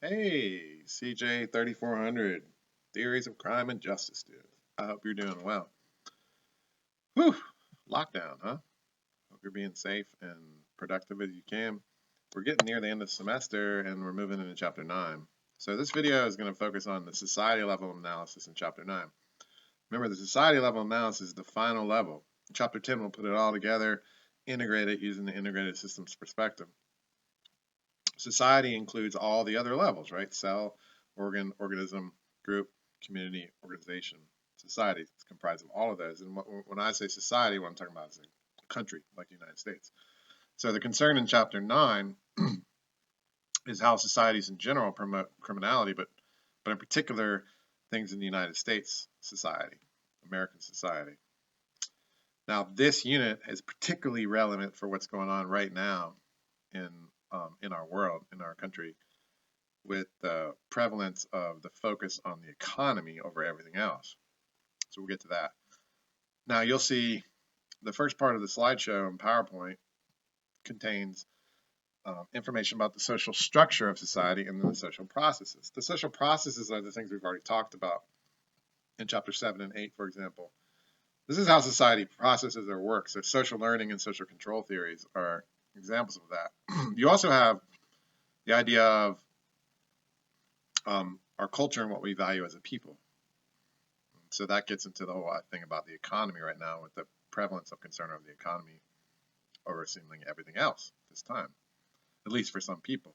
Hey, CJ 3400, Theories of Crime and Justice, dude. I hope you're doing well. Whew, lockdown, huh? Hope you're being safe and productive as you can. We're getting near the end of the semester and we're moving into chapter 9. So, this video is going to focus on the society level analysis in chapter 9. Remember, the society level analysis is the final level. Chapter 10 will put it all together, integrate it using the integrated systems perspective. Society includes all the other levels, right? Cell, organ, organism, group, community, organization, society. It's comprised of all of those. And when I say society, what I'm talking about is a country like the United States. So the concern in chapter 9 is how societies in general promote criminality, but in particular, things in the United States society, American society. Now, this unit is particularly relevant for what's going on right now in our world, in our country, with the prevalence of the focus on the economy over everything else. So we'll get to that. Now you'll see the first part of the slideshow in PowerPoint contains information about the social structure of society and then the social processes. The social processes are the things we've already talked about in chapter 7 and 8, for example. This is how society processes their work. So social learning and social control theories are examples of that. You also have the idea of our culture and what we value as a people. So that gets into the whole thing about the economy right now, with the prevalence of concern over the economy over seemingly everything else this time, at least for some people.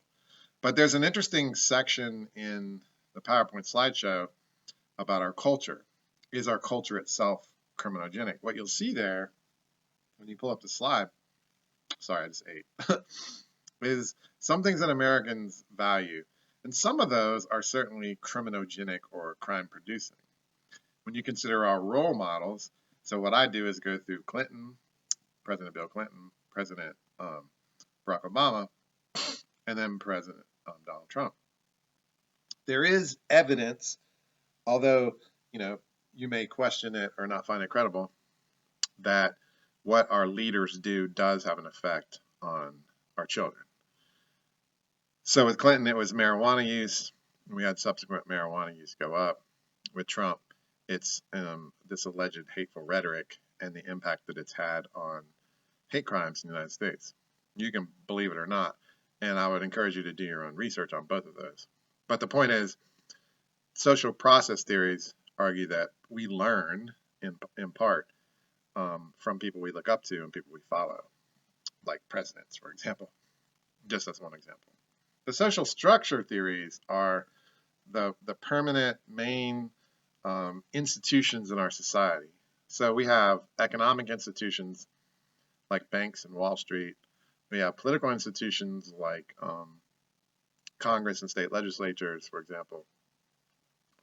But there's an interesting section in the PowerPoint slideshow about our culture. Is our culture itself criminogenic? What you'll see there when you pull up the slide, sorry, I just ate, is some things that Americans value. And some of those are certainly criminogenic or crime producing. When you consider our role models, so what I do is go through Clinton, President Bill Clinton, President Barack Obama, and then President Donald Trump. There is evidence, although you may question it or not find it credible, that what our leaders do does have an effect on our children. So with Clinton, it was marijuana use. We had subsequent marijuana use go up. With Trump, it's this alleged hateful rhetoric and the impact that it's had on hate crimes in the United States. You can believe it or not, and I would encourage you to do your own research on both of those. But the point is, social process theories argue that we learn in part from people we look up to and people we follow, like presidents, for example, just as one example. The social structure theories are the permanent main institutions in our society. So we have economic institutions like banks and Wall Street. We have political institutions like Congress and state legislatures, for example.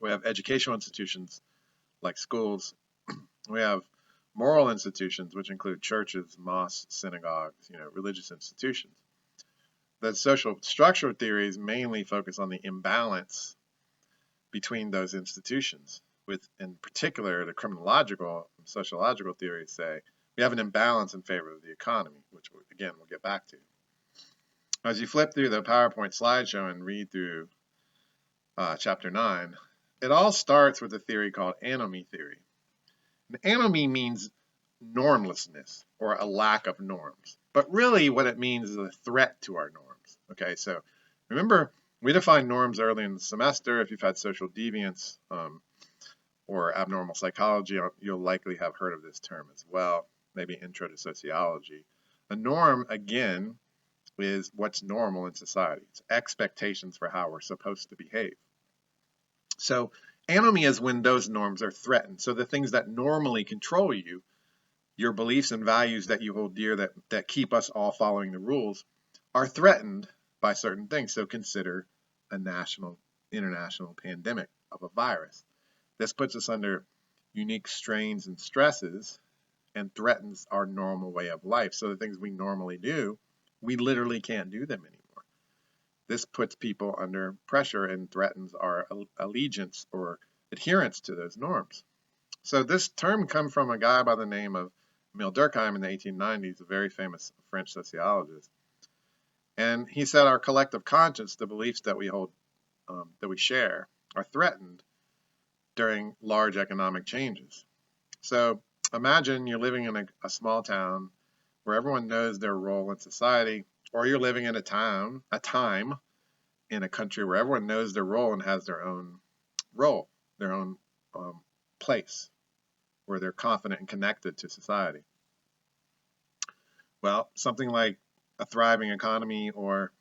We have educational institutions like schools. We have moral institutions, which include churches, mosques, synagogues, religious institutions. The social structure theories mainly focus on the imbalance between those institutions, with, in particular, the criminological and sociological theories say we have an imbalance in favor of the economy, which, again, we'll get back to. As you flip through the PowerPoint slideshow and read through chapter 9, it all starts with a theory called anomie theory. And anomie means normlessness or a lack of norms. But really what it means is a threat to our norms. Okay, so remember, we defined norms early in the semester. If you've had social deviance or abnormal psychology, you'll likely have heard of this term as well, maybe intro to sociology. A norm, again, is what's normal in society. It's expectations for how we're supposed to behave. So anomie is when those norms are threatened. So the things that normally control you, your beliefs and values that you hold dear that keep us all following the rules, are threatened by certain things. So consider a national, international pandemic of a virus. This puts us under unique strains and stresses and threatens our normal way of life. So the things we normally do, we literally can't do them anymore. This puts people under pressure and threatens our allegiance or adherence to those norms. So this term comes from a guy by the name of Emile Durkheim in the 1890s, a very famous French sociologist. And he said our collective conscience, the beliefs that we hold that we share are threatened during large economic changes. So imagine you're living in a small town where everyone knows their role in society, or you're living in a time in a country where everyone knows their role and has their own role, their own place, where they're confident and connected to society. Well, something like a thriving economy or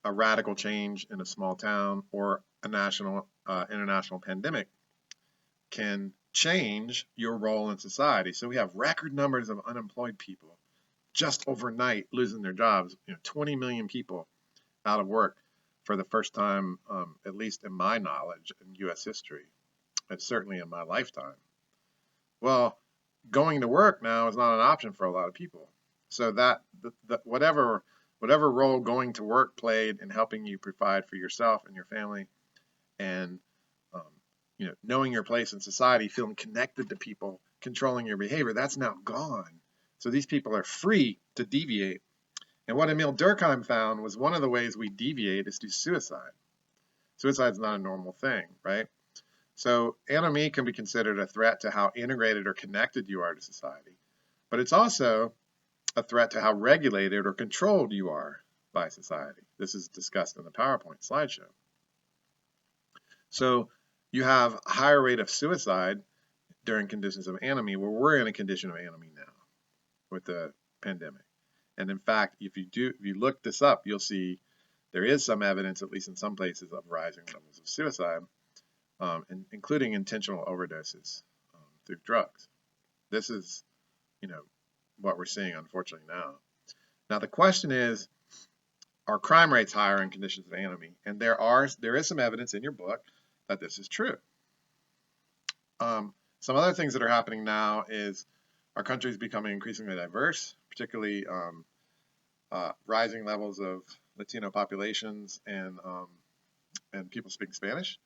a radical change in a small town or a national, international pandemic can change your role in society. So we have record numbers of unemployed people just overnight losing their jobs. 20 million people out of work for the first time, at least in my knowledge, in U.S. history, and certainly in my lifetime. Well, going to work now is not an option for a lot of people. So that whatever role going to work played in helping you provide for yourself and your family, and knowing your place in society, feeling connected to people, controlling your behavior, that's now gone. So these people are free to deviate. And what Emil Durkheim found was one of the ways we deviate is through suicide. Suicide is not a normal thing, right? So anomie can be considered a threat to how integrated or connected you are to society, but it's also a threat to how regulated or controlled you are by society. This is discussed in the PowerPoint slideshow. So you have a higher rate of suicide during conditions of anomie, where we're in a condition of anomie now with the pandemic. And in fact, if you look this up, you'll see there is some evidence, at least in some places, of rising levels of suicide, including intentional overdoses through drugs. This is, what we're seeing, unfortunately, now. Now, the question is, are crime rates higher in conditions of anomie? And there is some evidence in your book that this is true. Some other things that are happening now is our country is becoming increasingly diverse, particularly rising levels of Latino populations and people speaking Spanish,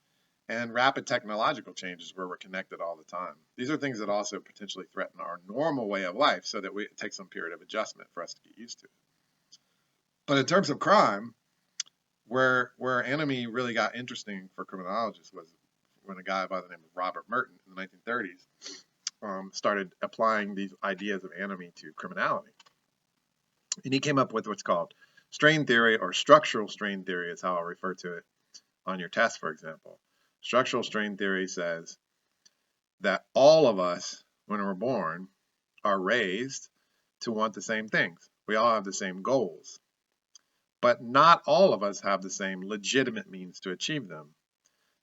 and rapid technological changes where we're connected all the time. These are things that also potentially threaten our normal way of life, so that it takes some period of adjustment for us to get used to. But in terms of crime, where anomie really got interesting for criminologists was when a guy by the name of Robert Merton in the 1930s started applying these ideas of anomie to criminality. And he came up with what's called strain theory, or structural strain theory is how I'll refer to it on your test, for example. Structural strain theory says that all of us, when we're born, are raised to want the same things. We all have the same goals. But not all of us have the same legitimate means to achieve them.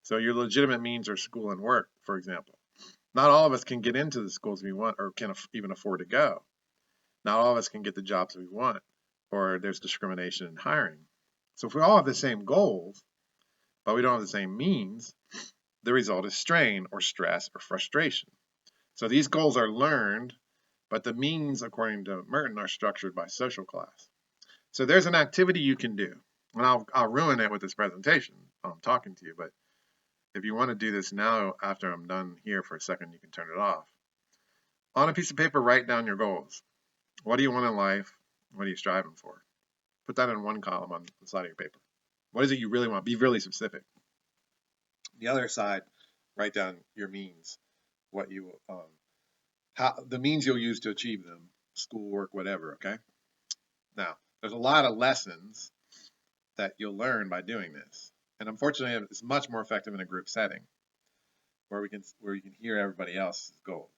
So your legitimate means are school and work, for example. Not all of us can get into the schools we want or can even afford to go. Not all of us can get the jobs we want, or there's discrimination in hiring. So if we all have the same goals, but we don't have the same means, the result is strain or stress or frustration. So these goals are learned, but the means, according to Merton, are structured by social class. So there's an activity you can do, and I'll ruin it with this presentation. I'm talking to you, but if you want to do this now after I'm done here for a second, you can turn it off. On a piece of paper, write down your goals. What do you want in life? What are you striving for? Put that in one column on the side of your paper. What is it you really want? Be really specific. The other side, write down your means, what you, the means you'll use to achieve them, school, work, whatever, okay? Now, there's a lot of lessons that you'll learn by doing this. And unfortunately, it's much more effective in a group setting where you can hear everybody else's goals.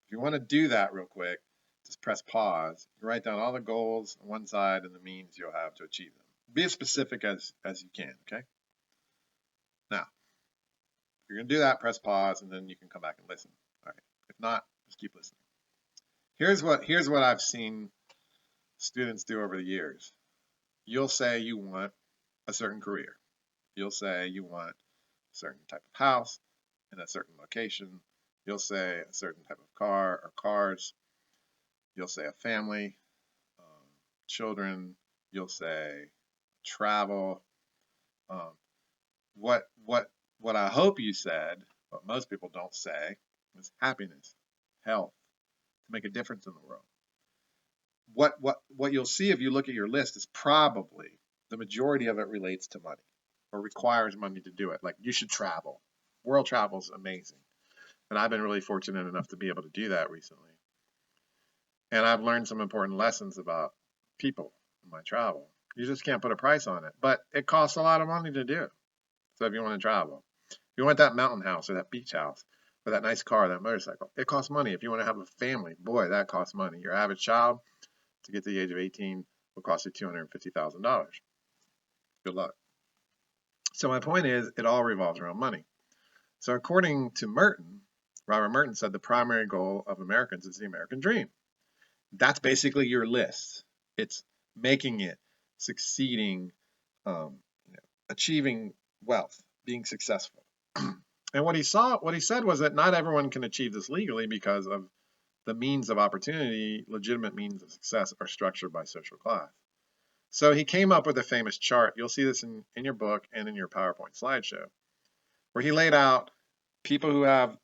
If you want to do that real quick, just press pause. You write down all the goals on one side and the means you'll have to achieve them. Be as specific as you can, okay? Now, if you're going to do that, press pause, and then you can come back and listen. All right. If not, just keep listening. Here's what I've seen students do over the years. You'll say you want a certain career. You'll say you want a certain type of house in a certain location. You'll say a certain type of car or cars. You'll say a family, children. You'll say travel. What I hope you said, what most people don't say, is happiness, health, to make a difference in the world. What you'll see if you look at your list is probably the majority of it relates to money. or requires money to do it. Like you should travel. World travel is amazing. And I've been really fortunate enough to be able to do that recently. And I've learned some important lessons about people in my travel. You just can't put a price on it, but it costs a lot of money to do. So if you want to travel, if you want that mountain house or that beach house or that nice car, that motorcycle, it costs money. If you want to have a family, boy, that costs money. Your average child to get to the age of 18 will cost you $250,000. Good luck. So my point is, it all revolves around money. So according to Merton, Robert Merton said the primary goal of Americans is the American dream. That's basically your list. It's making it, succeeding, achieving wealth, being successful. And what he said was that not everyone can achieve this legally because of the means of opportunity, legitimate means of success are structured by social class. So he came up with a famous chart. You'll see this in your book and in your PowerPoint slideshow, where he laid out people who have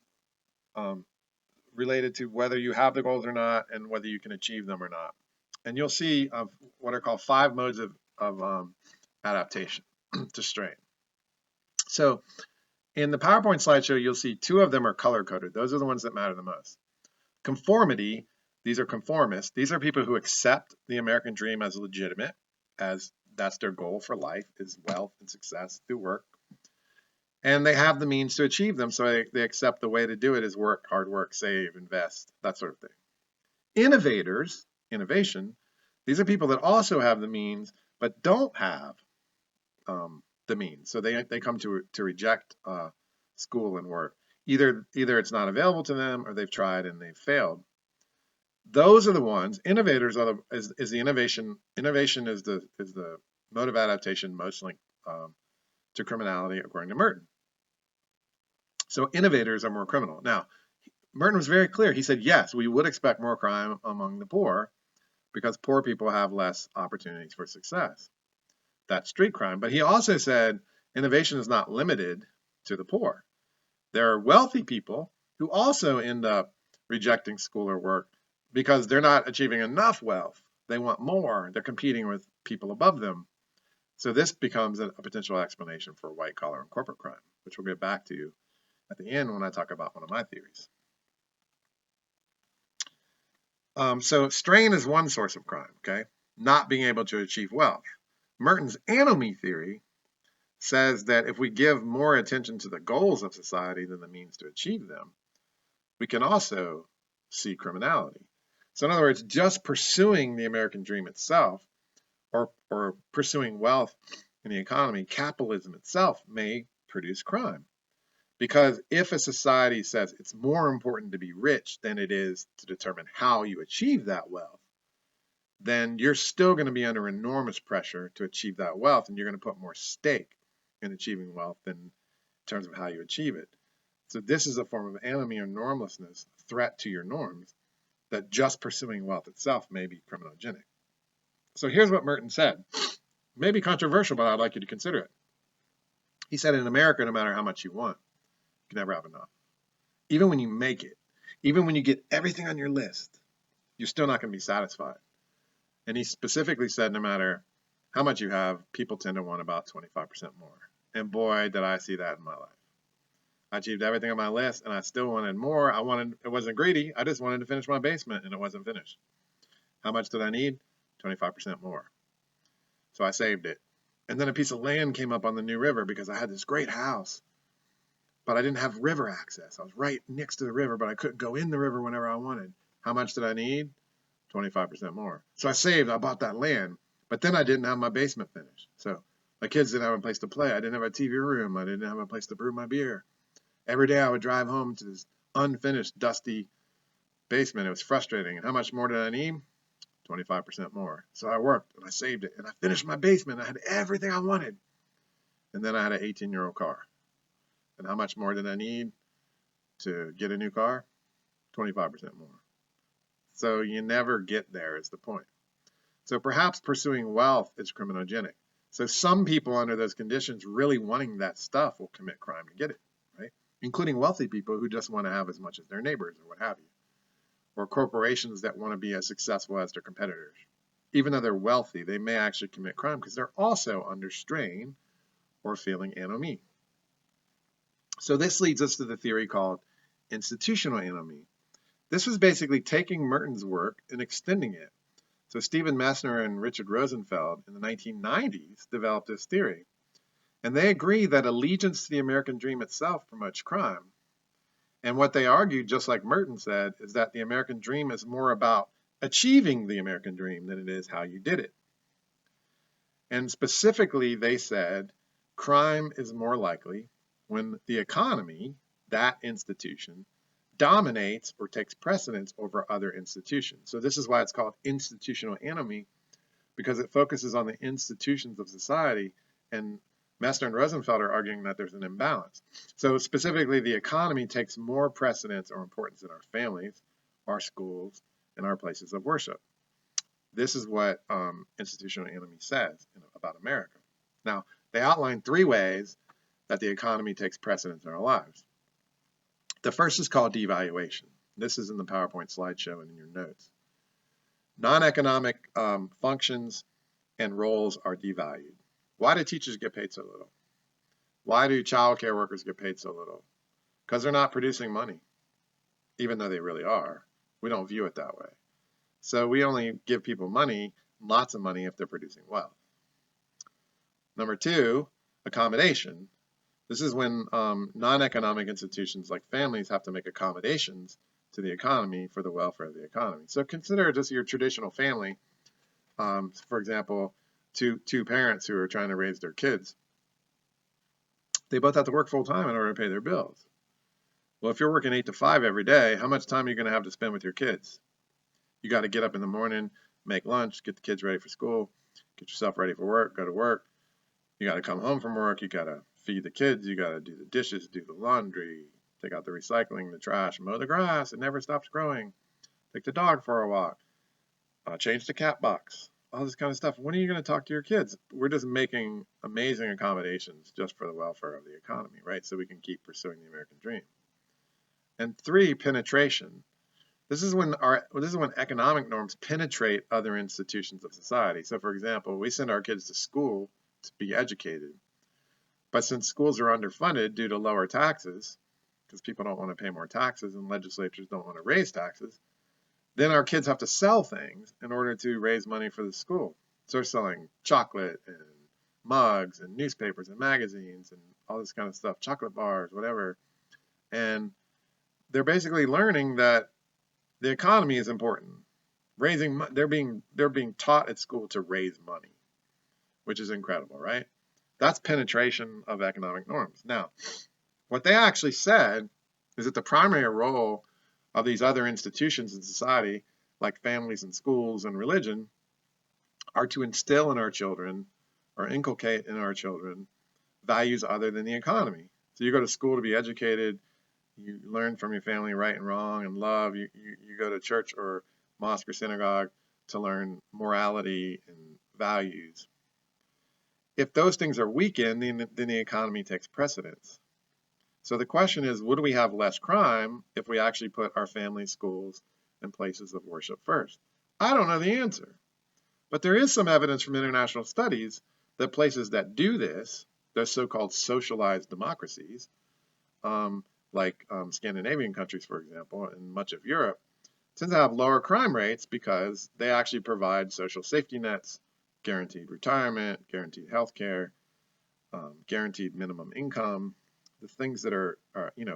related to whether you have the goals or not and whether you can achieve them or not. And you'll see of what are called 5 modes of adaptation to strain. So in the PowerPoint slideshow, you'll see 2 of them are color-coded. Those are the ones that matter the most. Conformity, these are conformists. These are people who accept the American dream as legitimate, as that's their goal for life, is wealth and success through work. And they have the means to achieve them, so they accept the way to do it is work, hard work, save, invest, that sort of thing. Innovators, innovation, these are people that also have the means, but don't have the means. So they come to reject school and work. Either it's not available to them, or they've tried and they've failed. Those are the ones. Innovators is the innovation. Innovation is the mode of adaptation most linked to criminality, according to Merton. So innovators are more criminal. Now, Merton was very clear. He said, yes, we would expect more crime among the poor because poor people have less opportunities for success. That's street crime. But he also said innovation is not limited to the poor. There are wealthy people who also end up rejecting school or work because they're not achieving enough wealth. They want more. They're competing with people above them. So this becomes a potential explanation for white collar and corporate crime, which we'll get back to at the end when I talk about one of my theories. So strain is one source of crime, okay? Not being able to achieve wealth. Merton's anomie theory says that if we give more attention to the goals of society than the means to achieve them, we can also see criminality. So in other words, just pursuing the American dream itself or pursuing wealth in the economy, capitalism itself may produce crime. Because if a society says it's more important to be rich than it is to determine how you achieve that wealth, then you're still going to be under enormous pressure to achieve that wealth, and you're going to put more stake in achieving wealth than in terms of how you achieve it. So this is a form of anomie or normlessness, a threat to your norms, that just pursuing wealth itself may be criminogenic. So here's what Merton said. Maybe controversial, but I'd like you to consider it. He said, in America, no matter how much you want, you can never have enough. Even when you make it, even when you get everything on your list, you're still not going to be satisfied. And he specifically said, no matter how much you have, people tend to want about 25% more. And boy, did I see that in my life. I achieved everything on my list, and I still wanted more. It wasn't greedy. I just wanted to finish my basement, and it wasn't finished. How much did I need? 25% more. So I saved it. And then a piece of land came up on the New River because I had this great house, but I didn't have river access. I was right next to the river, but I couldn't go in the river whenever I wanted. How much did I need? 25% more. So I saved, I bought that land, but then I didn't have my basement finished. So my kids didn't have a place to play. I didn't have a TV room. I didn't have a place to brew my beer. Every day I would drive home to this unfinished, dusty basement. It was frustrating. And how much more did I need? 25% more. So I worked and I saved it and I finished my basement. I had everything I wanted. And then I had an 18-year-old car. And how much more did I need to get a new car? 25% more. So you never get there is the point. So perhaps pursuing wealth is criminogenic. So some people under those conditions really wanting that stuff will commit crime to get it, right? Including wealthy people who just want to have as much as their neighbors or what have you. Or corporations that want to be as successful as their competitors. Even though they're wealthy, they may actually commit crime because they're also under strain or feeling anomie. So this leads us to the theory called institutional anomie. This was basically taking Merton's work and extending it. So Stephen Messner and Richard Rosenfeld in the 1990s developed this theory. And they agree that allegiance to the American dream itself promotes crime. And what they argued, just like Merton said, is that the American dream is more about achieving the American dream than it is how you did it. And specifically, they said crime is more likely when the economy, that institution, dominates or takes precedence over other institutions. So this is why it's called institutional anomie, because it focuses on the institutions of society, and Messner and Rosenfeld are arguing that there's an imbalance. So specifically, the economy takes more precedence or importance in our families, our schools, and our places of worship. This is what institutional anomie says about America. Now, they outline 3 ways that the economy takes precedence in our lives. The first is called devaluation. This is in the PowerPoint slideshow and in your notes. Non-economic functions and roles are devalued. Why do teachers get paid so little? Why do child care workers get paid so little? Because they're not producing money, even though they really are. We don't view it that way. So we only give people money, lots of money, if they're producing well. Number 2, accommodation. This is when non-economic institutions like families have to make accommodations to the economy for the welfare of the economy. So consider just your traditional family, for example, two parents who are trying to raise their kids. They both have to work full time in order to pay their bills. Well, if you're working 8 to 5 every day, how much time are you going to have to spend with your kids? You got to get up in the morning, make lunch, get the kids ready for school, get yourself ready for work, go to work. You got to come home from work, you got to feed the kids, you got to do the dishes, do the laundry, take out the recycling, the trash, mow the grass, it never stops growing, take the dog for a walk, change the cat box, all this kind of stuff. When are you going to talk to your kids? We're just making amazing accommodations just for the welfare of the economy, right? So we can keep pursuing the American dream. And 3, penetration. This is when economic norms penetrate other institutions of society. So for example, we send our kids to school to be educated. But since schools are underfunded due to lower taxes, because people don't want to pay more taxes and legislatures don't want to raise taxes, then our kids have to sell things in order to raise money for the school. So they're selling chocolate and mugs and newspapers and magazines and all this kind of stuff, chocolate bars, whatever. And they're basically learning that the economy is important. They're being taught at school to raise money, which is incredible, right? That's penetration of economic norms. Now, what they actually said is that the primary role of these other institutions in society, like families and schools and religion, are to instill in our children or inculcate in our children values other than the economy. So you go to school to be educated, you learn from your family right and wrong and love, you go to church or mosque or synagogue to learn morality and values. If those things are weakened, then the economy takes precedence. So the question is, would we have less crime if we actually put our families, schools, and places of worship first? I don't know the answer. But there is some evidence from international studies that places that do this, those so-called socialized democracies, like Scandinavian countries, for example, and much of Europe, tend to have lower crime rates because they actually provide social safety nets, guaranteed retirement, guaranteed health care, guaranteed minimum income, the things that are,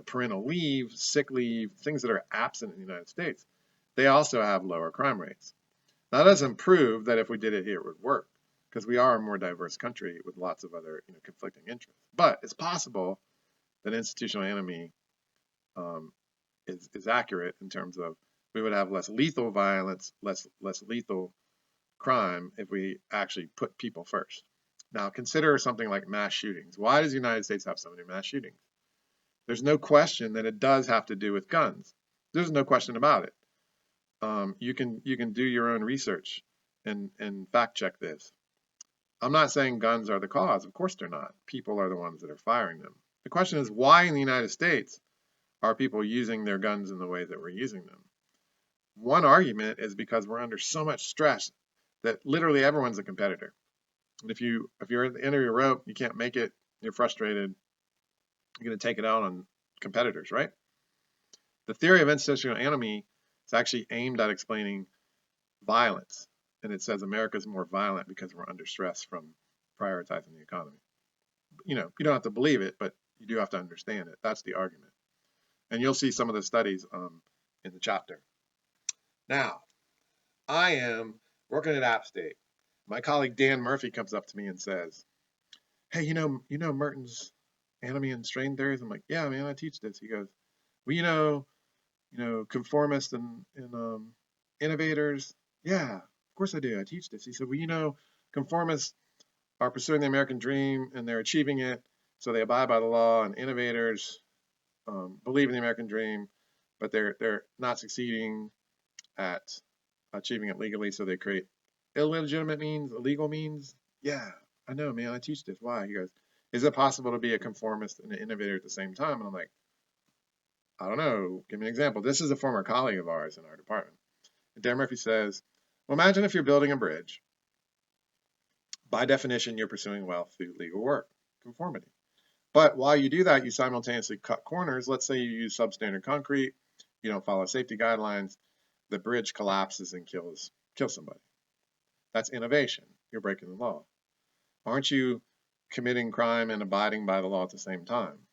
parental leave, sick leave, things that are absent in the United States. They also have lower crime rates. That doesn't prove that if we did it here, it would work, because we are a more diverse country with lots of other conflicting interests. But it's possible that institutional anomie is accurate in terms of we would have less lethal violence, less lethal crime if we actually put people first. Now consider something like mass shootings. Why does the United States have so many mass shootings? There's no question that it does have to do with guns. There's no question about it. You can do your own research and fact check this. I'm not saying guns are the cause. Of course they're not. People are the ones that are firing them. The question is, why in the United States are people using their guns in the way that we're using them? One argument is because we're under so much stress that literally everyone's a competitor. And if you're at the end of your rope, you can't make it, you're frustrated, you're going to take it out on competitors, right? The theory of institutional enemy is actually aimed at explaining violence. And it says America is more violent because we're under stress from prioritizing the economy. You know, you don't have to believe it, but you do have to understand it. That's the argument. And you'll see some of the studies in the chapter. Now, I am working at App State. My colleague Dan Murphy comes up to me and says, "Hey, you know Merton's enemy and strain theories?" I'm like, "Yeah, man, I teach this." He goes, "Well, conformists and innovators." "Yeah, of course I do. I teach this." He said, "Well, conformists are pursuing the American dream and they're achieving it, so they abide by the law, and innovators believe in the American dream, but they're not succeeding at achieving it legally, so they create illegitimate means, illegal means." "Yeah, I know, man. I teach this. Why?" He goes, "Is it possible to be a conformist and an innovator at the same time?" And I'm like, "I don't know. Give me an example." This is a former colleague of ours in our department. And Dan Murphy says, "Well, imagine if you're building a bridge. By definition, you're pursuing wealth through legal work, conformity. But while you do that, you simultaneously cut corners. Let's say you use substandard concrete, you don't follow safety guidelines, the bridge collapses and kills somebody. That's innovation. You're breaking the law. Aren't you committing crime and abiding by the law at the same time?"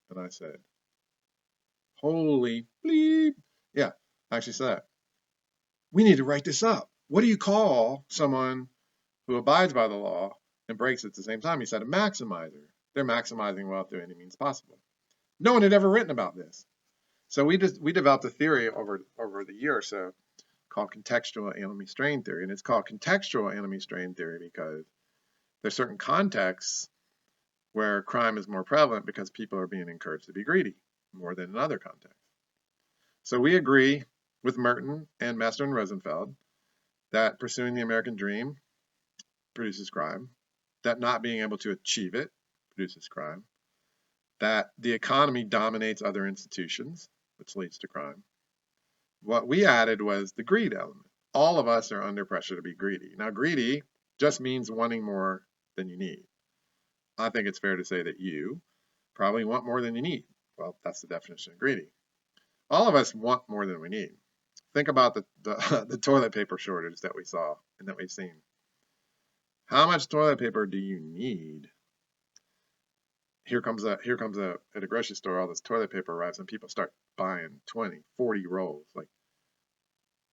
And I said, "Holy bleep." Yeah, I actually said that. "We need to write this up. What do you call someone who abides by the law and breaks it at the same time?" He said, "A maximizer. They're maximizing wealth through any means possible." No one had ever written about this. So we developed a theory over the year or so called contextual enemy strain theory. And it's called contextual enemy strain theory because there's certain contexts where crime is more prevalent because people are being encouraged to be greedy more than in other contexts. So we agree with Merton and Mester and Rosenfeld that pursuing the American dream produces crime, that not being able to achieve it produces crime, that the economy dominates other institutions, which leads to crime. What we added was the greed element. All of us are under pressure to be greedy. Now, greedy just means wanting more than you need. I think it's fair to say that you probably want more than you need. Well, that's the definition of greedy. All of us want more than we need. Think about the toilet paper shortage that we saw and that we've seen. How much toilet paper do you need? Here comes at a grocery store, all this toilet paper arrives and people start buying 20, 40 rolls. Like,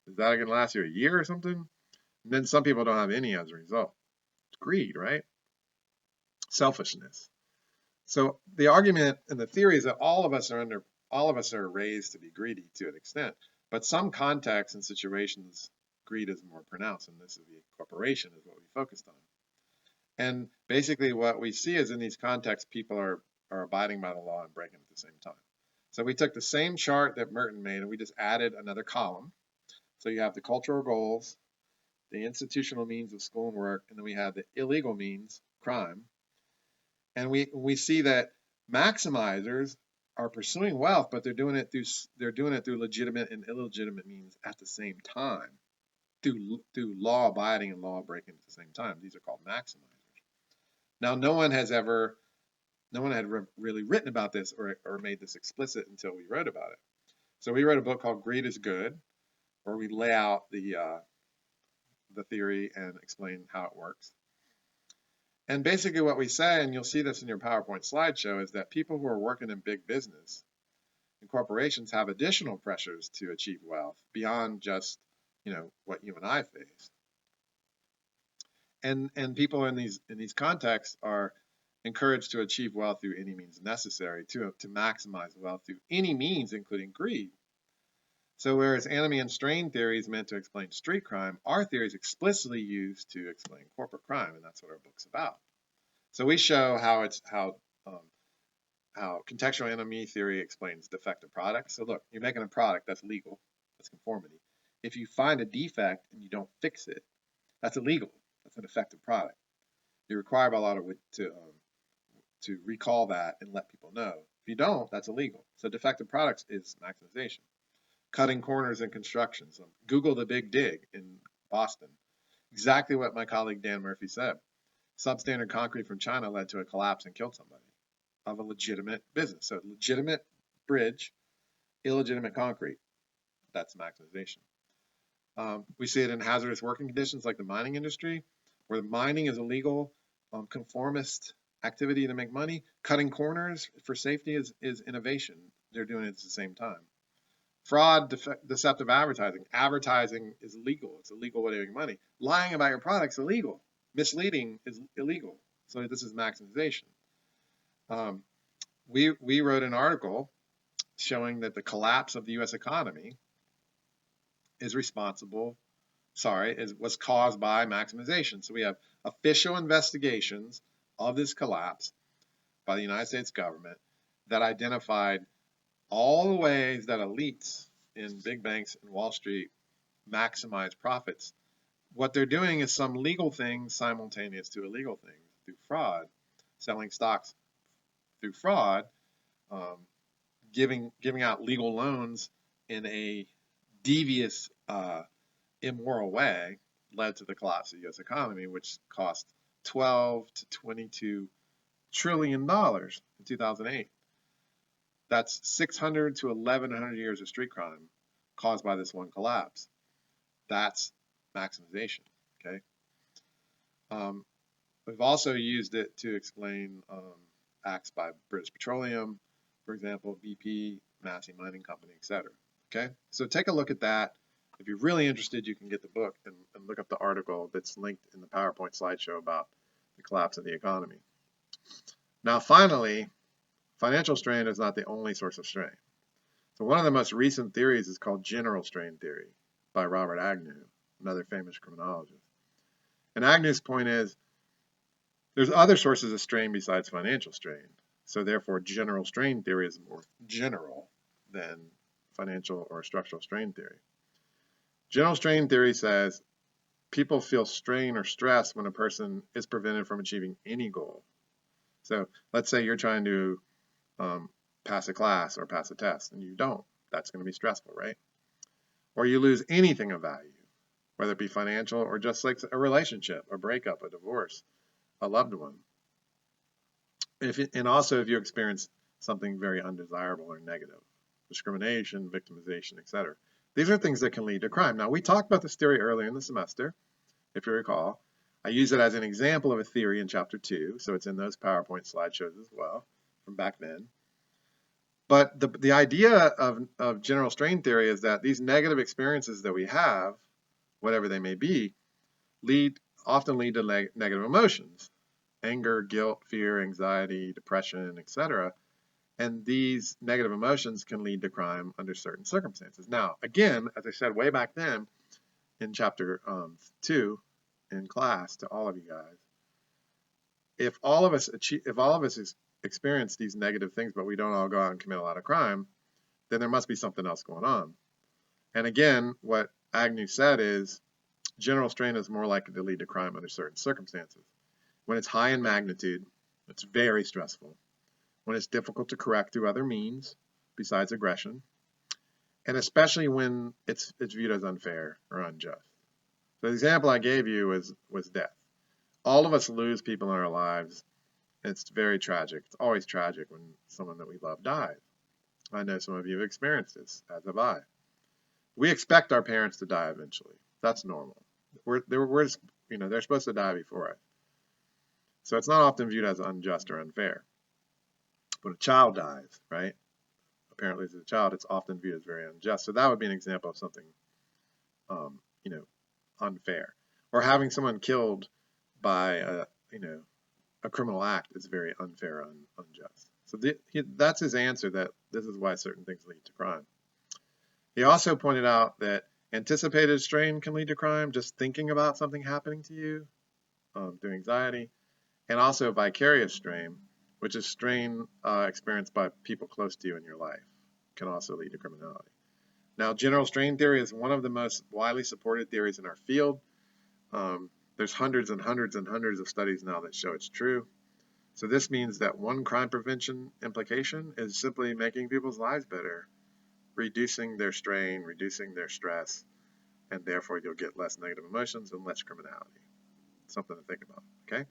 is that going to last you a year or something? And then some people don't have any as a result. It's greed, right? Selfishness. So the argument and the theory is that all of us are raised to be greedy to an extent, but some contexts and situations, greed is more pronounced, and this is the corporation is what we focused on. And basically what we see is in these contexts, people are abiding by the law and breaking at the same time. So we took the same chart that Merton made and we just added another column. So you have the cultural goals, the institutional means of school and work, and then we have the illegal means, crime. And we see that maximizers are pursuing wealth, but they're doing it through legitimate and illegitimate means at the same time, through law abiding and law breaking at the same time. These are called maximizers. Now, no one had really written about this or made this explicit until we wrote about it. So we wrote a book called Greed is Good, where we lay out the theory and explain how it works. And basically what we say, and you'll see this in your PowerPoint slideshow, is that people who are working in big business and corporations have additional pressures to achieve wealth beyond just, what you and I face. And people in these contexts are encouraged to achieve wealth through any means necessary to maximize wealth through any means, including greed. So whereas enemy and strain theory is meant to explain street crime, our theory is explicitly used to explain corporate crime, and that's what our book's about. So we show how contextual enemy theory explains defective products. So look, you're making a product that's legal, that's conformity. If you find a defect and you don't fix it, that's illegal. That's a defective product. You're required by law to recall that and let people know. If you don't, that's illegal. So defective products is maximization. Cutting corners in construction. So Google the Big Dig in Boston. Exactly what my colleague Dan Murphy said. Substandard concrete from China led to a collapse and killed somebody of a legitimate business. So legitimate bridge, illegitimate concrete. That's maximization. We see it in hazardous working conditions like the mining industry, where the mining is illegal, conformist activity to make money. Cutting corners for safety is innovation. They're doing it at the same time. Fraud, deceptive advertising. Advertising is legal. It's a legal way to make money. Lying about your product's illegal. Misleading is illegal. So this is maximization. We wrote an article showing that the collapse of the U.S. economy was caused by maximization. So we have official investigations of this collapse by the United States government that identified all the ways that elites in big banks and Wall Street maximize profits. What they're doing is some legal things simultaneous to illegal things through fraud, selling stocks through fraud, giving out legal loans in a devious, immoral way led to the collapse of the U.S. economy, which cost $12 to $22 trillion in 2008. That's 600 to 1,100 years of street crime caused by this one collapse. That's maximization. Okay. We've also used it to explain acts by British Petroleum, for example, BP, Massey Mining Company, etc. Okay, so take a look at that. If you're really interested, you can get the book and look up the article that's linked in the PowerPoint slideshow about the collapse of the economy. Now, finally, financial strain is not the only source of strain. So one of the most recent theories is called general strain theory by Robert Agnew, another famous criminologist. And Agnew's point is there's other sources of strain besides financial strain. So therefore, general strain theory is more general than financial or structural strain theory. General strain theory says people feel strain or stress when a person is prevented from achieving any goal. So let's say you're trying to pass a class or pass a test and you don't. That's going to be stressful, right? Or you lose anything of value, whether it be financial or just like a relationship, a breakup, a divorce, a loved one. And also if you experience something very undesirable or negative, discrimination, victimization, etc. These are things that can lead to crime. Now, we talked about this theory earlier in the semester, if you recall. I use it as an example of a theory in chapter 2, so it's in those PowerPoint slideshows as well from back then. But the idea of general strain theory is that these negative experiences that we have, whatever they may be, often lead to negative emotions. Anger, guilt, fear, anxiety, depression, etc. And these negative emotions can lead to crime under certain circumstances. Now, again, as I said way back then in chapter 2 in class to all of you guys, if all of us experience these negative things, but we don't all go out and commit a lot of crime, then there must be something else going on. And again, what Agnew said is general strain is more likely to lead to crime under certain circumstances. When it's high in magnitude, it's very stressful. When it's difficult to correct through other means besides aggression, and especially when it's viewed as unfair or unjust. So the example I gave you was death. All of us lose people in our lives. It's very tragic. It's always tragic when someone that we love dies. I know some of you have experienced this, as have I. We expect our parents to die eventually. That's normal. They're supposed to die before us. So it's not often viewed as unjust or unfair. When a child dies, right? Apparently as a child, it's often viewed as very unjust. So that would be an example of something, unfair. Or having someone killed by a criminal act is very unfair and unjust. So that's his answer, that this is why certain things lead to crime. He also pointed out that anticipated strain can lead to crime, just thinking about something happening to you, through anxiety, and also vicarious strain, which is strain experienced by people close to you in your life, can also lead to criminality. Now, general strain theory is one of the most widely supported theories in our field. There's hundreds and hundreds and hundreds of studies now that show it's true. So this means that one crime prevention implication is simply making people's lives better, reducing their strain, reducing their stress, and therefore you'll get less negative emotions and less criminality. Something to think about, okay?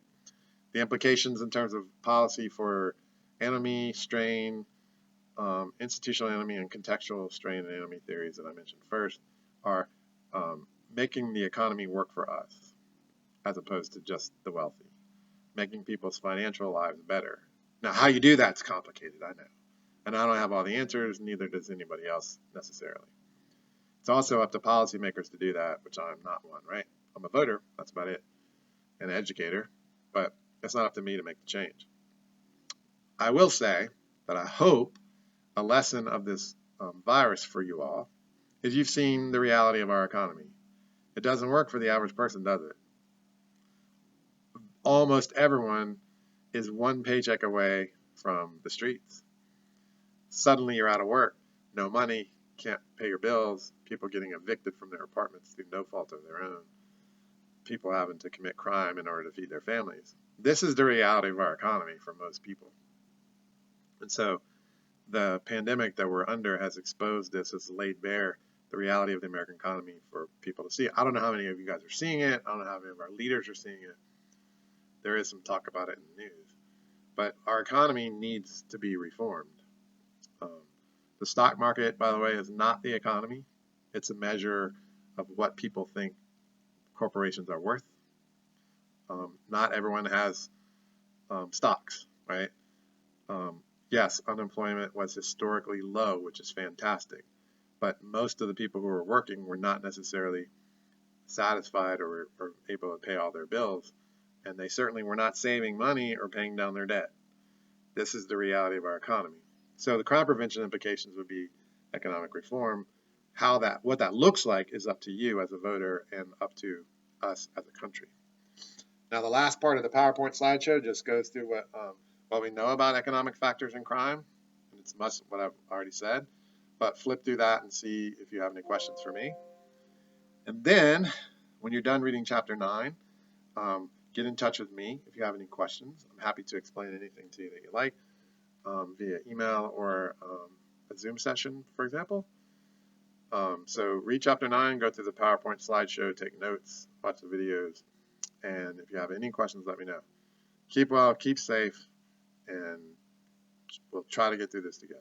The implications in terms of policy for anomie, strain, institutional anomie, and contextual strain and anomie theories that I mentioned first are making the economy work for us as opposed to just the wealthy, making people's financial lives better. Now, how you do that's complicated, I know. And I don't have all the answers, neither does anybody else necessarily. It's also up to policymakers to do that, which I'm not one, right? I'm a voter, that's about it, and an educator, but it's not up to me to make the change. I will say that I hope a lesson of this virus for you all is you've seen the reality of our economy. It doesn't work for the average person, does it? Almost everyone is one paycheck away from the streets. Suddenly you're out of work, no money, can't pay your bills, people getting evicted from their apartments through no fault of their own, people having to commit crime in order to feed their families. This is the reality of our economy for most people. And so the pandemic that we're under has exposed this, has laid bare the reality of the American economy for people to see. I don't know how many of you guys are seeing it. I don't know how many of our leaders are seeing it. There is some talk about it in the news. But our economy needs to be reformed. The stock market, by the way, is not the economy. It's a measure of what people think corporations are worth. Not everyone has stocks, right? Yes, unemployment was historically low, which is fantastic. But most of the people who were working were not necessarily satisfied or able to pay all their bills. And they certainly were not saving money or paying down their debt. This is the reality of our economy. So the crime prevention implications would be economic reform. What that looks like is up to you as a voter and up to us as a country. Now, the last part of the PowerPoint slideshow just goes through what we know about economic factors in crime. And it's much what I've already said. But flip through that and see if you have any questions for me. And then, when you're done reading Chapter 9, get in touch with me if you have any questions. I'm happy to explain anything to you that you like via email or a Zoom session, for example. So read Chapter 9, go through the PowerPoint slideshow, take notes, watch the videos, and if you have any questions, let me know. Keep well, keep safe, and we'll try to get through this together.